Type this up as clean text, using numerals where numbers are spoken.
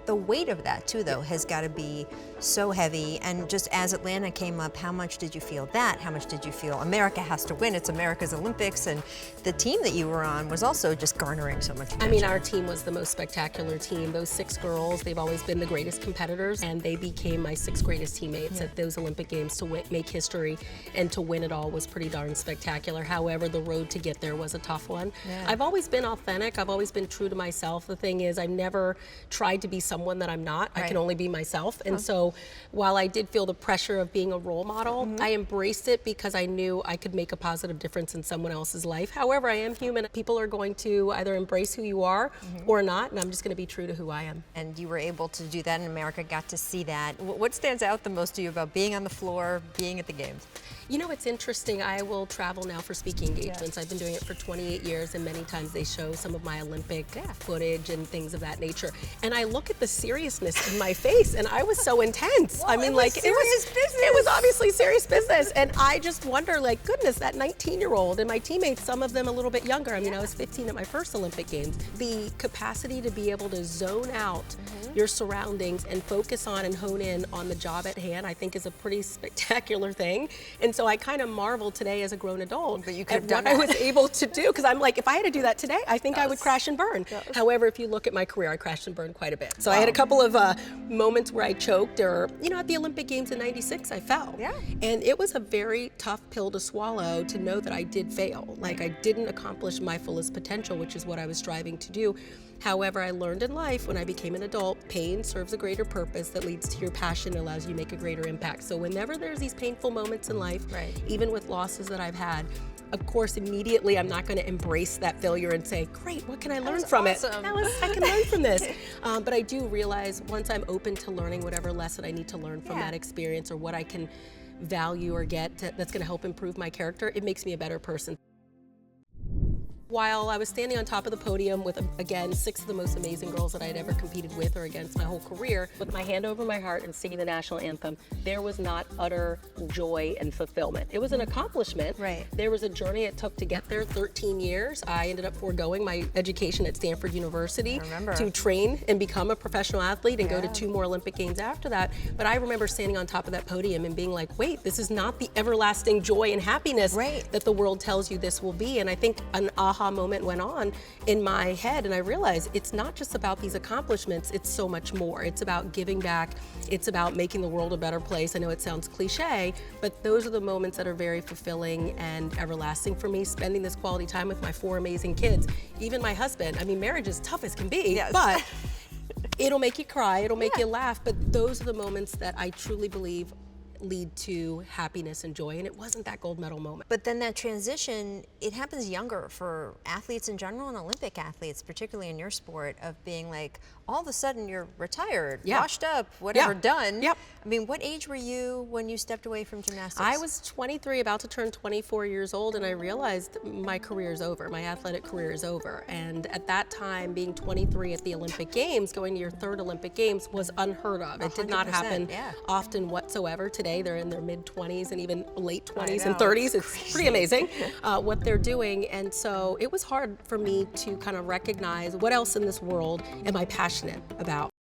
The weight of that too, though, has got to be so heavy. And just as Atlanta came up, how much did you feel that? How much did you feel America has to win? It's America's Olympics, and the team that you were on was also just garnering so much attention. I mean, our team was the most spectacular team. Those 6 girls, they've always been the greatest competitors, and they became my 6 greatest teammates at those Olympic Games. To make history and to win it all was pretty darn spectacular. However, the road to get there was a tough one. I've always been authentic. I've always been true to myself. The thing is, I've never tried to be someone that I'm not. I can only be myself. And so while I did feel the pressure of being a role model, I embraced it because I knew I could make a positive difference in someone else's life. However, I am human. People are going to either embrace who you are or not, and I'm just going to be true to who I am. And you were able to do that, and America got to see that. What stands out the most to you about being on the floor, being at the games? You know, it's interesting. I will travel now for speaking engagements. I've been doing it for 28 years, and many times they show some of my Olympic footage and things of that nature. And I look at the seriousness in my face, and I was so intense. Well, I mean, like, it was obviously serious business. And I just wonder, like, goodness, that 19-year-old and my teammates, some of them a little bit younger. I mean, I was 15 at my first Olympic Games. The capacity to be able to zone out your surroundings and focus on and hone in on the job at hand, I think is a pretty spectacular thing. And so I kind of marvel today as a grown adult at what I was able to do, because I'm like, if I had to do that today, I think I would crash and burn. However, if you look at my career, I crashed and burned quite a bit. So I had a couple of moments where I choked, or, you know, at the Olympic Games in '96, I fell. And it was a very tough pill to swallow to know that I did fail. Like, I didn't accomplish my fullest potential, which is what I was striving to do. However, I learned in life when I became an adult, pain serves a greater purpose that leads to your passion and allows you to make a greater impact. So whenever there's these painful moments in life, even with losses that I've had, of course, immediately I'm not going to embrace that failure and say, great, what can I learn from it? I can learn from this. But I do realize once I'm open to learning whatever lesson I need to learn from that experience, or what I can value or get that's going to help improve my character, it makes me a better person. While I was standing on top of the podium with, again, 6 of the most amazing girls that I had ever competed with or against my whole career, with my hand over my heart and singing the national anthem, there was not utter joy and fulfillment. It was an accomplishment. There was a journey it took to get there, 13 years. I ended up foregoing my education at Stanford University to train and become a professional athlete and go to 2 more Olympic Games after that. But I remember standing on top of that podium and being like, wait, this is not the everlasting joy and happiness that the world tells you this will be. And I think an aha moment went on in my head, and I realized it's not just about these accomplishments, it's so much more. It's about giving back, it's about making the world a better place. I know it sounds cliche, but those are the moments that are very fulfilling and everlasting for me, spending this quality time with my 4 amazing kids, even my husband. I mean, marriage is tough as can be, but it'll make you cry, it'll make you laugh, but those are the moments that I truly believe lead to happiness and joy, and it wasn't that gold medal moment. But then that transition, it happens younger for athletes in general and Olympic athletes, particularly in your sport, of being like, all of a sudden you're retired, washed up, whatever, done. I mean, what age were you when you stepped away from gymnastics? I was 23, about to turn 24 years old, and I realized my career is over, my athletic career is over. And at that time, being 23 at the Olympic Games, going to your 3rd Olympic Games was unheard of. It did not happen often whatsoever. Today, they're in their mid-20s and even late 20s and 30s. It's pretty amazing what they're doing. And so it was hard for me to kind of recognize what else in this world am I passionate about.